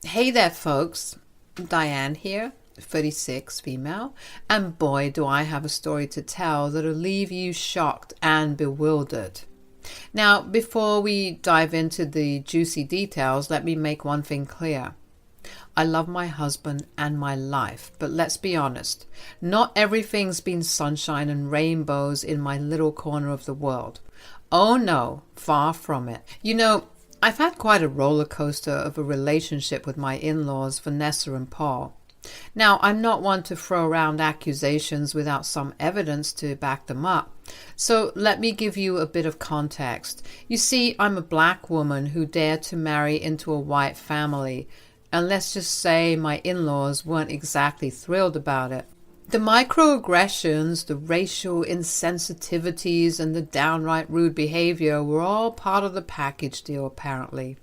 Hey there, folks. Diane here, 36, female, and boy, do I have a story to tell that'll leave you shocked and bewildered. Now, before we dive into the juicy details, let me make one thing clear. I love my husband and my life, but let's be honest, not everything's been sunshine and rainbows in my little corner of the world. Oh no, far from it. I've had quite a roller coaster of a relationship with my in-laws, Vanessa and Paul. Now, I'm not one to throw around accusations without some evidence to back them up. So let me give you a bit of context. You see, I'm a black woman who dared to marry into a white family, and let's just say my in-laws weren't exactly thrilled about it. The microaggressions, the racial insensitivities, and the downright rude behavior were all part of the package deal, apparently.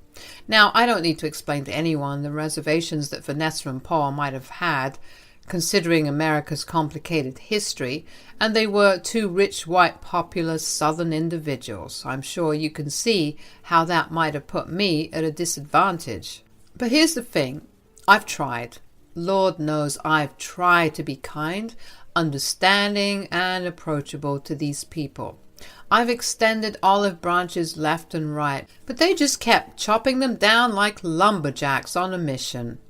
Now, I don't need to explain to anyone the reservations that Vanessa and Paul might have had, considering America's complicated history, and they were two rich, white, popular Southern individuals. I'm sure you can see how that might have put me at a disadvantage. But here's the thing. I've tried. Lord knows I've tried to be kind, understanding, and approachable to these people. I've extended olive branches left and right, but they just kept chopping them down like lumberjacks on a mission.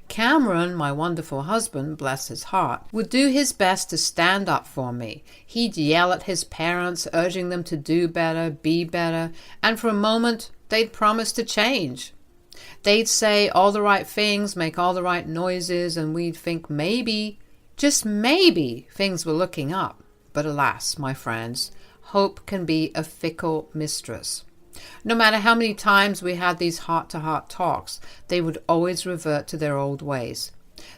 Cameron, my wonderful husband, bless his heart, would do his best to stand up for me. He'd yell at his parents, urging them to do better, be better, and for a moment they'd promise to change. They'd say all the right things, make all the right noises, and we'd think maybe, just maybe, things were looking up. But alas, my friends, hope can be a fickle mistress. No matter how many times we had these heart-to-heart talks, they would always revert to their old ways.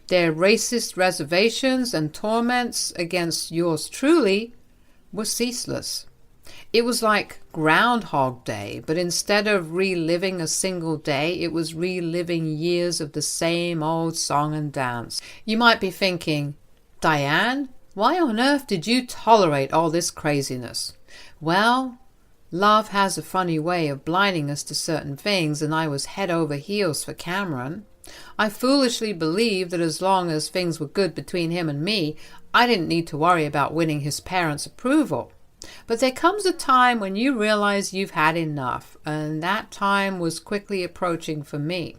Their racist reservations and torments against yours truly were ceaseless. It was like Groundhog Day, but instead of reliving a single day, it was reliving years of the same old song and dance. You might be thinking, Diane, why on earth did you tolerate all this craziness? Well, love has a funny way of blinding us to certain things, and I was head over heels for Cameron. I foolishly believed that as long as things were good between him and me, I didn't need to worry about winning his parents' approval. But there comes a time when you realize you've had enough, and that time was quickly approaching for me.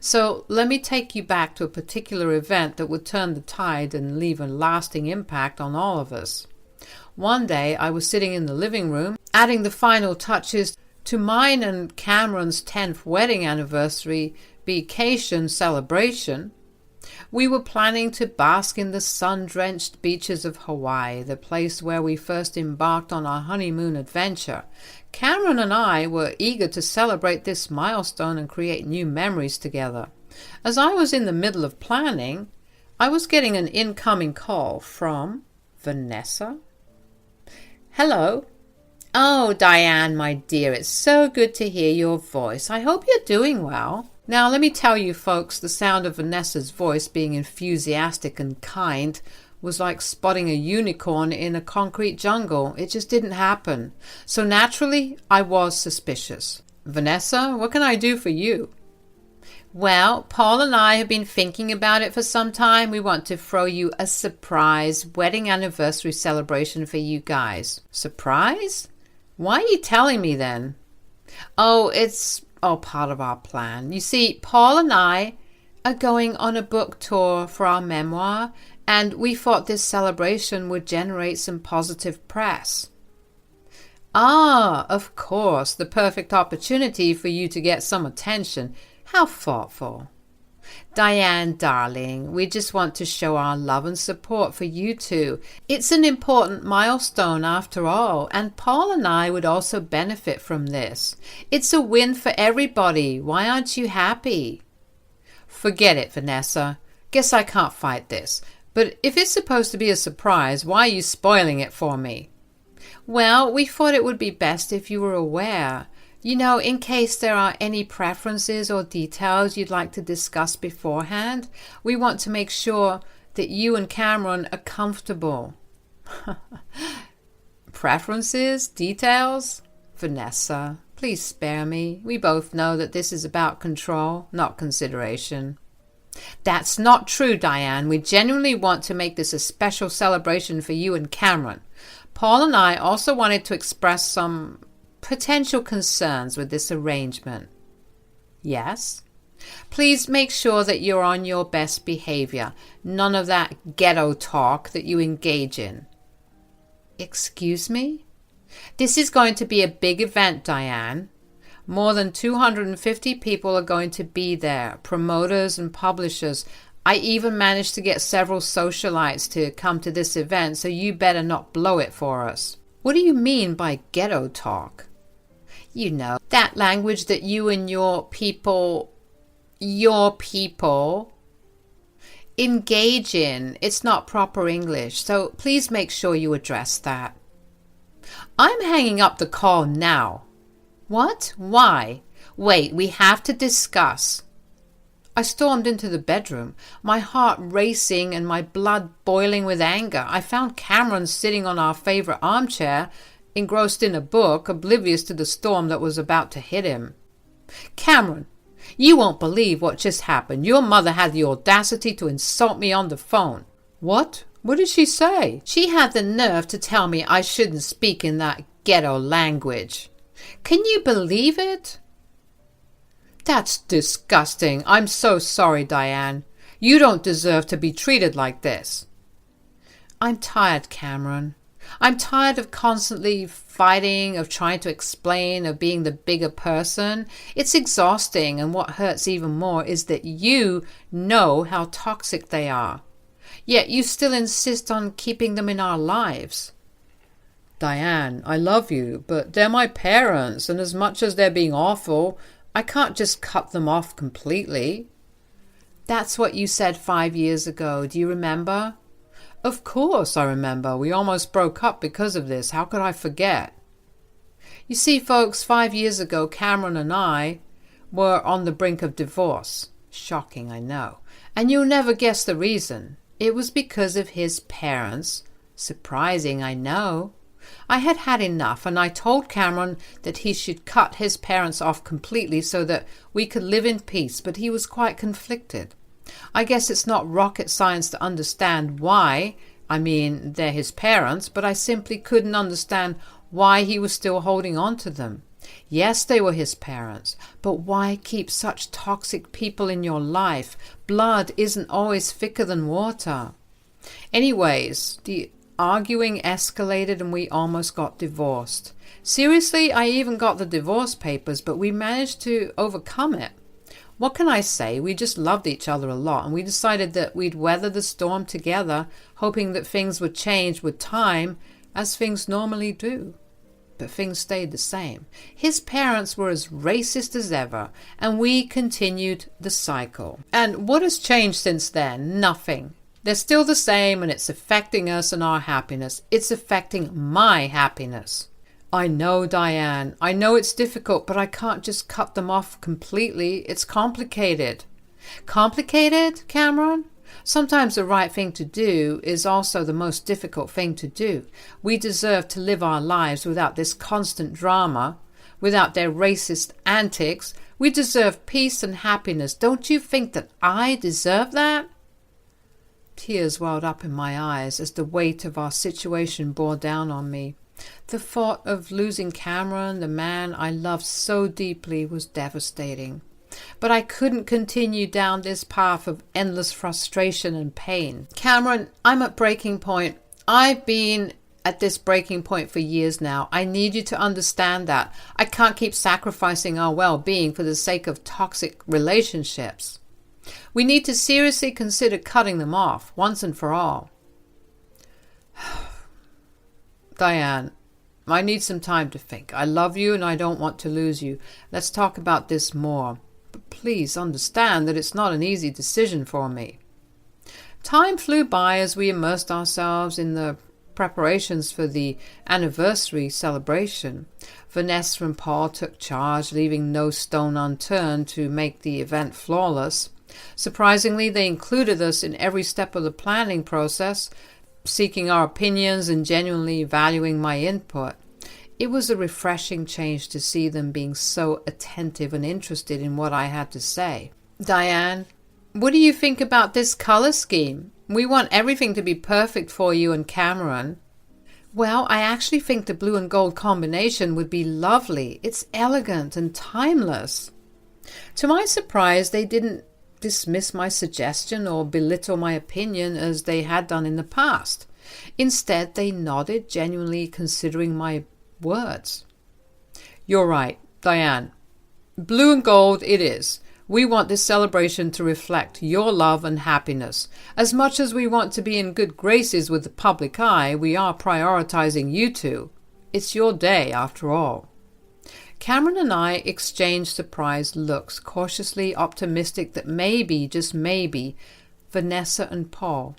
So let me take you back to a particular event that would turn the tide and leave a lasting impact on all of us. One day I was sitting in the living room, adding the final touches to mine and Cameron's 10th wedding anniversary vacation celebration. We were planning to bask in the sun-drenched beaches of Hawaii, the place where we first embarked on our honeymoon adventure. Cameron and I were eager to celebrate this milestone and create new memories together. As I was in the middle of planning, I was getting an incoming call from Vanessa. Hello. Oh, Diane, my dear, it's so good to hear your voice. I hope you're doing well. Now, let me tell you, folks, the sound of Vanessa's voice being enthusiastic and kind was like spotting a unicorn in a concrete jungle. It just didn't happen. So naturally, I was suspicious. Vanessa, what can I do for you? Well, Paul and I have been thinking about it for some time. We want to throw you a surprise wedding anniversary celebration for you guys. Surprise? Why are you telling me then? Oh, it's all part of our plan. You see, Paul and I are going on a book tour for our memoir, and we thought this celebration would generate some positive press. Ah, of course, the perfect opportunity for you to get some attention. How thoughtful. Diane, darling, we just want to show our love and support for you two. It's an important milestone after all, and Paul and I would also benefit from this. It's a win for everybody. Why aren't you happy? Forget it, Vanessa. Guess I can't fight this. But if it's supposed to be a surprise, why are you spoiling it for me? Well, we thought it would be best if you were aware. In case there are any preferences or details you'd like to discuss beforehand, we want to make sure that you and Cameron are comfortable. Preferences? Details? Vanessa, Please spare me. We both know that this is about control, not consideration. That's not true, Diane. We genuinely want to make this a special celebration for you and Cameron. Paul and I also wanted to express some potential concerns with this arrangement. Yes? Please make sure that you're on your best behavior. None of that ghetto talk that you engage in. Excuse me? This is going to be a big event, Diane. More than 250 people are going to be there, promoters and publishers. I even managed to get several socialites to come to this event, so you better not blow it for us. What do you mean by ghetto talk? You know, that language that you and your people engage in. It's not proper English, so please make sure you address that. I'm hanging up the call now. What? Why? Wait, we have to discuss. I stormed into the bedroom, my heart racing and my blood boiling with anger. I found Cameron sitting on our favorite armchair, engrossed in a book, oblivious to the storm that was about to hit him. Cameron, you won't believe what just happened. Your mother had the audacity to insult me on the phone. What? What did she say? She had the nerve to tell me I shouldn't speak in that ghetto language. Can you believe it? That's disgusting. I'm so sorry, Diane. You don't deserve to be treated like this. I'm tired, Cameron. I'm tired of constantly fighting, of trying to explain, of being the bigger person. It's exhausting, and what hurts even more is that you know how toxic they are. Yet you still insist on keeping them in our lives. Diane, I love you, but they're my parents, and as much as they're being awful, I can't just cut them off completely. That's what you said 5 years ago. Do you remember? Of course I remember. We almost broke up because of this. How could I forget? You see, folks, 5 years ago, Cameron and I were on the brink of divorce. Shocking, I know. And you'll never guess the reason. It was because of his parents. Surprising, I know. I had had enough, and I told Cameron that he should cut his parents off completely so that we could live in peace, but he was quite conflicted. I guess it's not rocket science to understand why. I mean, they're his parents, but I simply couldn't understand why he was still holding on to them. Yes, they were his parents, but why keep such toxic people in your life? Blood isn't always thicker than water. Anyways, the arguing escalated and we almost got divorced. Seriously, I even got the divorce papers, but we managed to overcome it. What can I say? We just loved each other a lot, and we decided that we'd weather the storm together, hoping that things would change with time, as things normally do. But things stayed the same. His parents were as racist as ever, and we continued the cycle. And what has changed since then? Nothing. They're still the same, and it's affecting us and our happiness. It's affecting my happiness. I know, Diane. I know it's difficult, but I can't just cut them off completely. It's complicated. Complicated, Cameron? Sometimes the right thing to do is also the most difficult thing to do. We deserve to live our lives without this constant drama, without their racist antics. We deserve peace and happiness. Don't you think that I deserve that? Tears welled up in my eyes as the weight of our situation bore down on me. The thought of losing Cameron, the man I loved so deeply, was devastating. But I couldn't continue down this path of endless frustration and pain. Cameron, I'm at breaking point. I've been at this breaking point for years now. I need you to understand that. I can't keep sacrificing our well-being for the sake of toxic relationships. We need to seriously consider cutting them off, once and for all. Diane, I need some time to think. I love you and I don't want to lose you. Let's talk about this more. But please understand that it's not an easy decision for me. Time flew by as we immersed ourselves in the preparations for the anniversary celebration. Vanessa and Paul took charge, leaving no stone unturned to make the event flawless. Surprisingly, they included us in every step of the planning process, seeking our opinions and genuinely valuing my input. It was a refreshing change to see them being so attentive and interested in what I had to say. Diane, what do you think about this color scheme? We want everything to be perfect for you and Cameron. Well, I actually think the blue and gold combination would be lovely. It's elegant and timeless. To my surprise, they didn't dismiss my suggestion or belittle my opinion as they had done in the past. Instead, they nodded, genuinely considering my words. You're right, Diane. Blue and gold it is. We want this celebration to reflect your love and happiness. As much as we want to be in good graces with the public eye, we are prioritizing you two. It's your day, after all. Cameron and I exchanged surprised looks, cautiously optimistic that maybe, just maybe, Vanessa and Paul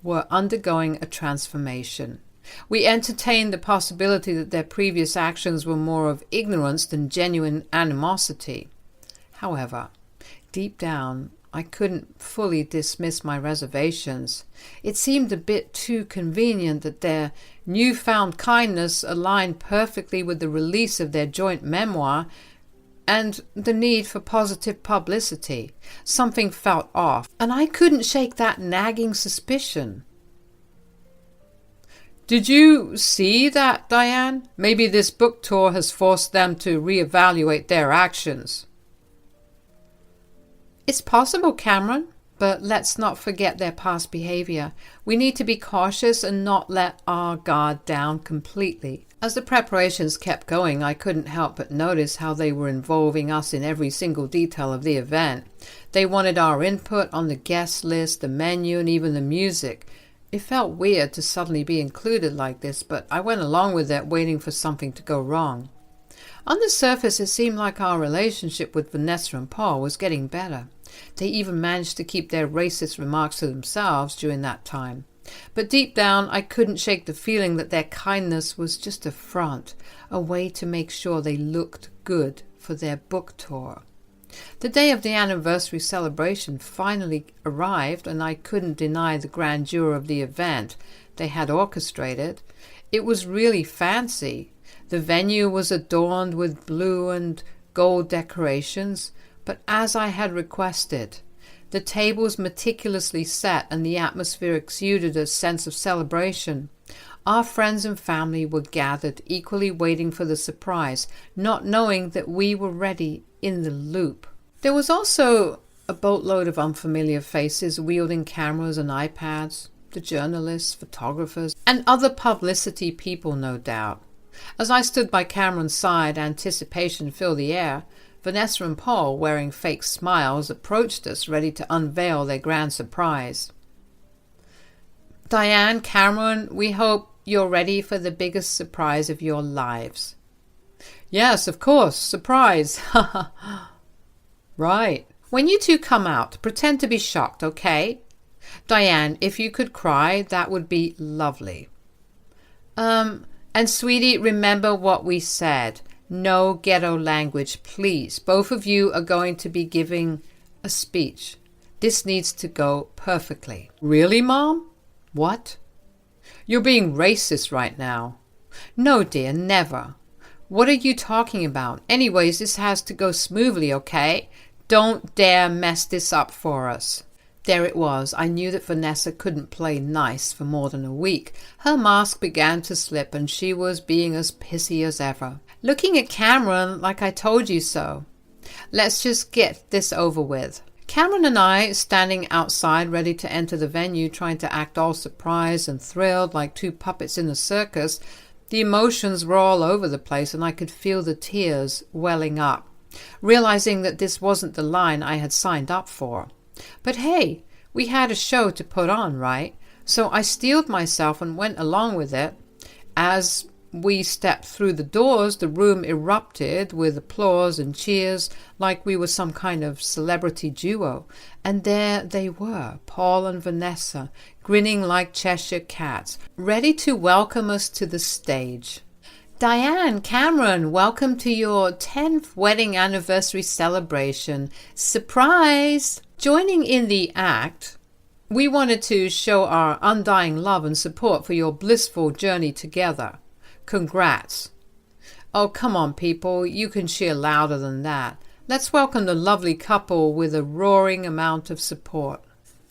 were undergoing a transformation. We entertained the possibility that their previous actions were more of ignorance than genuine animosity. However, deep down, I couldn't fully dismiss my reservations. It seemed a bit too convenient that their newfound kindness aligned perfectly with the release of their joint memoir and the need for positive publicity. Something felt off, and I couldn't shake that nagging suspicion. Did you see that, Diane? Maybe this book tour has forced them to reevaluate their actions. It's possible, Cameron, but let's not forget their past behavior. We need to be cautious and not let our guard down completely. As the preparations kept going, I couldn't help but notice how they were involving us in every single detail of the event. They wanted our input on the guest list, the menu, and even the music. It felt weird to suddenly be included like this, but I went along with it, waiting for something to go wrong. On the surface, it seemed like our relationship with Vanessa and Paul was getting better. They even managed to keep their racist remarks to themselves during that time. But deep down, I couldn't shake the feeling that their kindness was just a front, a way to make sure they looked good for their book tour. The day of the anniversary celebration finally arrived, and I couldn't deny the grandeur of the event they had orchestrated. It was really fancy. The venue was adorned with blue and gold decorations, but as I had requested, the tables meticulously set and the atmosphere exuded a sense of celebration. Our friends and family were gathered, equally waiting for the surprise, not knowing that we were ready in the loop. There was also a boatload of unfamiliar faces wielding cameras and iPads, the journalists, photographers, and other publicity people, no doubt. As I stood by Cameron's side, anticipation filled the air. Vanessa and Paul, wearing fake smiles, approached us, ready to unveil their grand surprise. Diane, Cameron, we hope you're ready for the biggest surprise of your lives. Yes, of course, surprise. Right. When you two come out, pretend to be shocked, okay? Diane, if you could cry, that would be lovely. And sweetie, remember what we said. No ghetto language, please. Both of you are going to be giving a speech. This needs to go perfectly. Really, Mom? What? You're being racist right now. No, dear, never. What are you talking about? Anyways, this has to go smoothly, okay? Don't dare mess this up for us. There it was. I knew that Vanessa couldn't play nice for more than a week. Her mask began to slip and she was being as pissy as ever. Looking at Cameron like I told you so. Let's just get this over with. Cameron and I, standing outside ready to enter the venue, trying to act all surprised and thrilled like two puppets in a circus. The emotions were all over the place and I could feel the tears welling up, realizing that this wasn't the line I had signed up for. But hey, we had a show to put on, right? So I steeled myself and went along with it. As we stepped through the doors, the room erupted with applause and cheers like we were some kind of celebrity duo. And there they were, Paul and Vanessa, grinning like Cheshire cats, ready to welcome us to the stage. Diane, Cameron, welcome to your 10th wedding anniversary celebration. Surprise! Joining in the act, we wanted to show our undying love and support for your blissful journey together. Congrats. Oh, come on, people. You can cheer louder than that. Let's welcome the lovely couple with a roaring amount of support.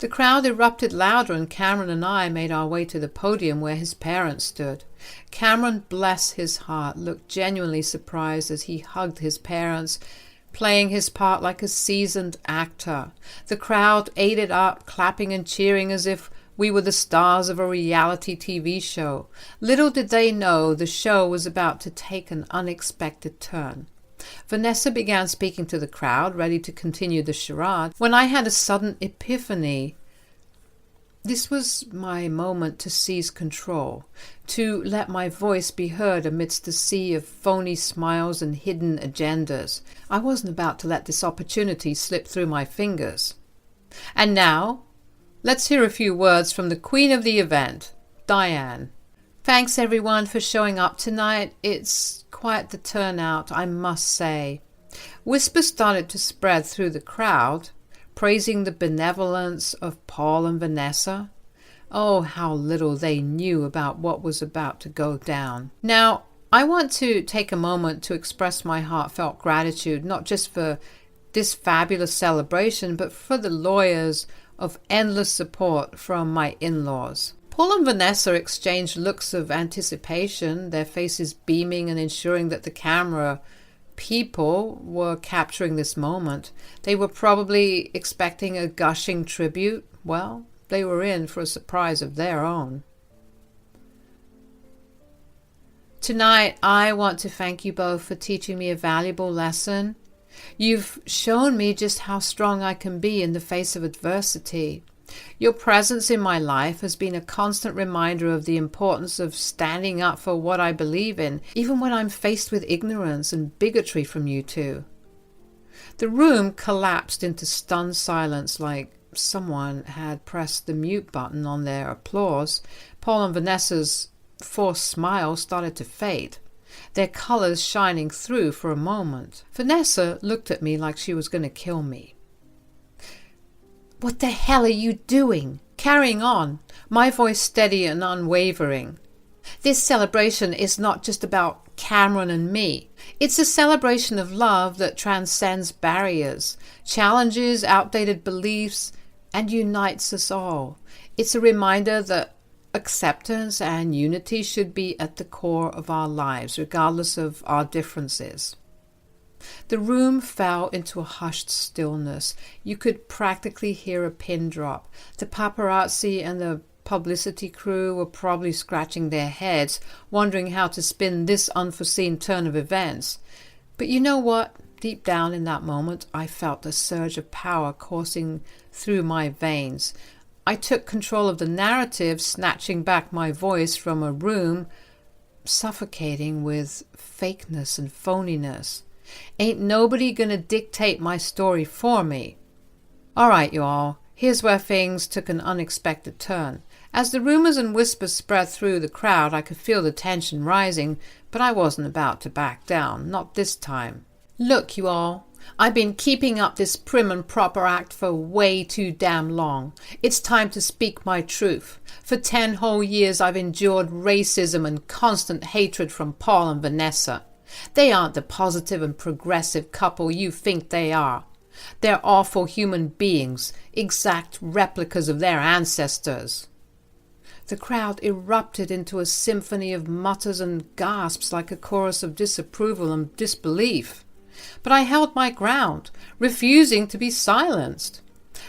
The crowd erupted louder, and Cameron and I made our way to the podium where his parents stood. Cameron, bless his heart, looked genuinely surprised as he hugged his parents, playing his part like a seasoned actor. The crowd ate it up, clapping and cheering as if we were the stars of a reality TV show. Little did they know the show was about to take an unexpected turn. Vanessa began speaking to the crowd, ready to continue the charade, when I had a sudden epiphany. This was my moment to seize control, to let my voice be heard amidst the sea of phony smiles and hidden agendas. I wasn't about to let this opportunity slip through my fingers. And now, let's hear a few words from the queen of the event, Diane. Thanks everyone for showing up tonight. It's quite the turnout, I must say. Whispers started to spread through the crowd, praising the benevolence of Paul and Vanessa. Oh, how little they knew about what was about to go down. Now, I want to take a moment to express my heartfelt gratitude, not just for this fabulous celebration, but for the lawyers of endless support from my in-laws. Paul and Vanessa exchanged looks of anticipation, their faces beaming and ensuring that the camera people were capturing this moment. They were probably expecting a gushing tribute. Well, they were in for a surprise of their own. Tonight, I want to thank you both for teaching me a valuable lesson. You've shown me just how strong I can be in the face of adversity. Your presence in my life has been a constant reminder of the importance of standing up for what I believe in, even when I'm faced with ignorance and bigotry from you two. The room collapsed into stunned silence, like someone had pressed the mute button on their applause. Paul and Vanessa's forced smile started to fade, their colors shining through for a moment. Vanessa looked at me like she was going to kill me. What the hell are you doing? Carrying on, my voice steady and unwavering. This celebration is not just about Cameron and me. It's a celebration of love that transcends barriers, challenges outdated beliefs, and unites us all. It's a reminder that acceptance and unity should be at the core of our lives, regardless of our differences. The room fell into a hushed stillness. You could practically hear a pin drop. The paparazzi and the publicity crew were probably scratching their heads, wondering how to spin this unforeseen turn of events. But you know what? Deep down in that moment, I felt a surge of power coursing through my veins. I took control of the narrative, snatching back my voice from a room suffocating with fakeness and phoniness. Ain't nobody gonna dictate my story for me. All right, you all, here's where things took an unexpected turn. As the rumors and whispers spread through the crowd, I could feel the tension rising, but I wasn't about to back down, not this time. Look, you all, I've been keeping up this prim and proper act for way too damn long. It's time to speak my truth. For 10 whole years I've endured racism and constant hatred from Paul and Vanessa. They aren't the positive and progressive couple you think they are. They're awful human beings, exact replicas of their ancestors. The crowd erupted into a symphony of mutters and gasps like a chorus of disapproval and disbelief. But I held my ground, refusing to be silenced.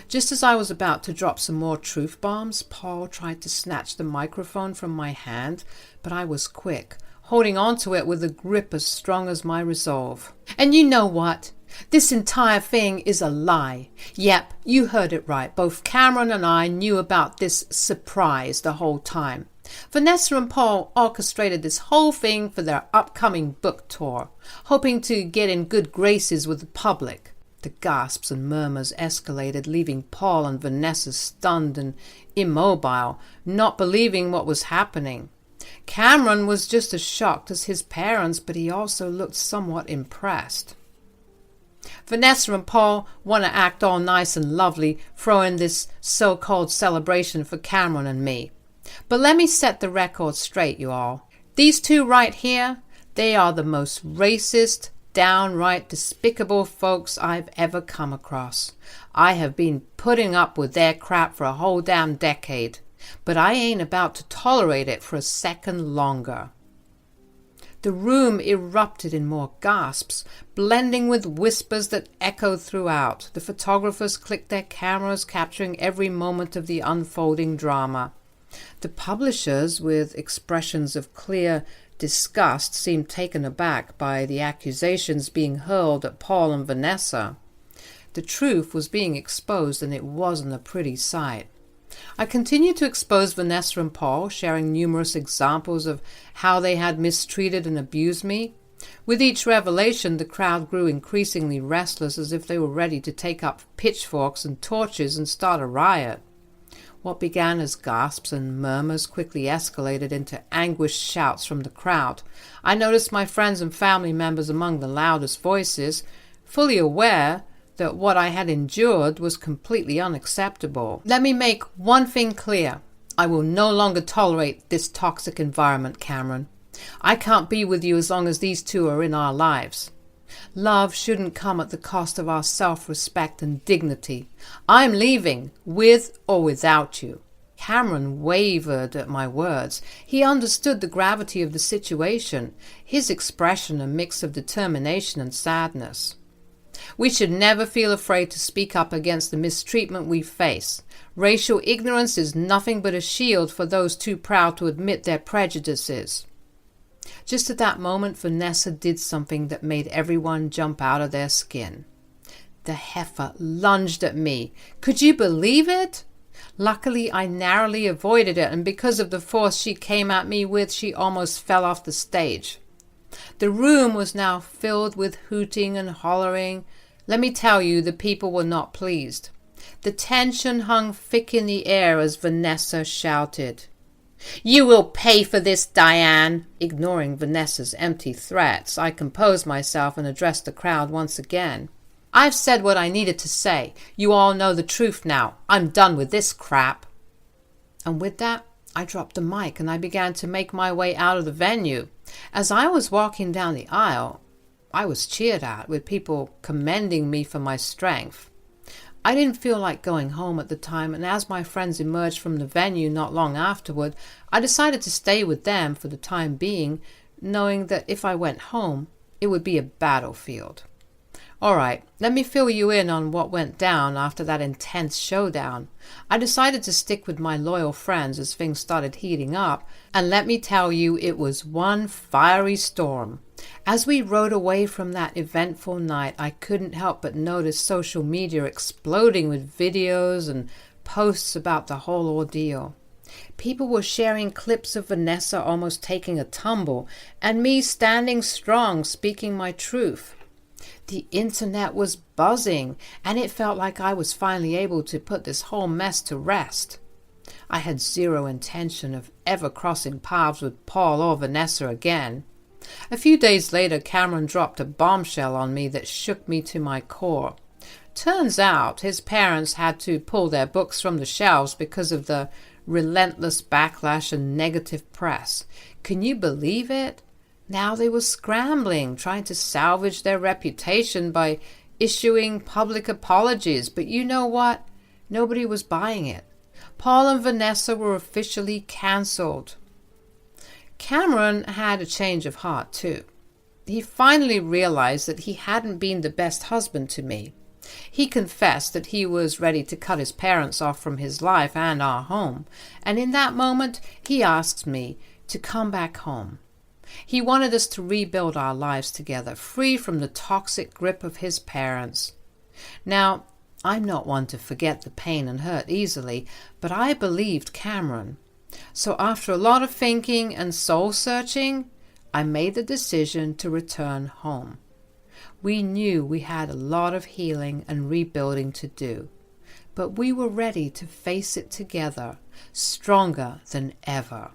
Just as I was about to drop some more truth bombs, Paul tried to snatch the microphone from my hand, but I was quick, holding on to it with a grip as strong as my resolve. And you know what? This entire thing is a lie. Yep, you heard it right. Both Cameron and I knew about this surprise the whole time. Vanessa and Paul orchestrated this whole thing for their upcoming book tour, hoping to get in good graces with the public. The gasps and murmurs escalated, leaving Paul and Vanessa stunned and immobile, not believing what was happening. Cameron was just as shocked as his parents, but he also looked somewhat impressed. Vanessa and Paul want to act all nice and lovely, throwing this so-called celebration for Cameron and me. But let me set the record straight, you all. These two right here, They are the most racist, downright despicable folks I've ever come across. I have been putting up with their crap for a whole damn decade, but I ain't about to tolerate it for a second longer." The room erupted in more gasps, blending with whispers that echoed throughout. The photographers clicked their cameras, capturing every moment of the unfolding drama. The publishers, with expressions of clear disgust, seemed taken aback by the accusations being hurled at Paul and Vanessa. The truth was being exposed, and it wasn't a pretty sight. I continued to expose Vanessa and Paul, sharing numerous examples of how they had mistreated and abused me. With each revelation, the crowd grew increasingly restless, as if they were ready to take up pitchforks and torches and start a riot. What began as gasps and murmurs quickly escalated into anguished shouts from the crowd. I noticed my friends and family members among the loudest voices, fully aware that what I had endured was completely unacceptable. Let me make one thing clear. I will no longer tolerate this toxic environment, Cameron. I can't be with you as long as these two are in our lives. Love shouldn't come at the cost of our self-respect and dignity. I'm leaving, with or without you." Cameron wavered at my words. He understood the gravity of the situation, his expression a mix of determination and sadness. "We should never feel afraid to speak up against the mistreatment we face. Racial ignorance is nothing but a shield for those too proud to admit their prejudices." Just at that moment, Vanessa did something that made everyone jump out of their skin. The heifer lunged at me. Could you believe it? Luckily, I narrowly avoided it, and because of the force she came at me with, she almost fell off the stage. The room was now filled with hooting and hollering. Let me tell you, the people were not pleased. The tension hung thick in the air as Vanessa shouted, "You will pay for this, Diane!" Ignoring Vanessa's empty threats, I composed myself and addressed the crowd once again. "I've said what I needed to say. You all know the truth now. I'm done with this crap." And with that, I dropped the mic and I began to make my way out of the venue. As I was walking down the aisle, I was cheered at, with people commending me for my strength. I didn't feel like going home at the time, and as my friends emerged from the venue not long afterward, I decided to stay with them for the time being, knowing that if I went home, it would be a battlefield. All right, let me fill you in on what went down after that intense showdown. I decided to stick with my loyal friends as things started heating up, and let me tell you, it was one fiery storm. As we rode away from that eventful night, I couldn't help but notice social media exploding with videos and posts about the whole ordeal. People were sharing clips of Vanessa almost taking a tumble, and me standing strong, speaking my truth. The internet was buzzing, and it felt like I was finally able to put this whole mess to rest. I had zero intention of ever crossing paths with Paul or Vanessa again. A few days later, Cameron dropped a bombshell on me that shook me to my core. Turns out his parents had to pull their books from the shelves because of the relentless backlash and negative press. Can you believe it? Now they were scrambling, trying to salvage their reputation by issuing public apologies. But you know what? Nobody was buying it. Paul and Vanessa were officially cancelled. Cameron had a change of heart too. He finally realized that he hadn't been the best husband to me. He confessed that he was ready to cut his parents off from his life and our home, and in that moment he asked me to come back home. He wanted us to rebuild our lives together, free from the toxic grip of his parents. Now, I'm not one to forget the pain and hurt easily, but I believed Cameron. So after a lot of thinking and soul-searching, I made the decision to return home. We knew we had a lot of healing and rebuilding to do, but we were ready to face it together, stronger than ever.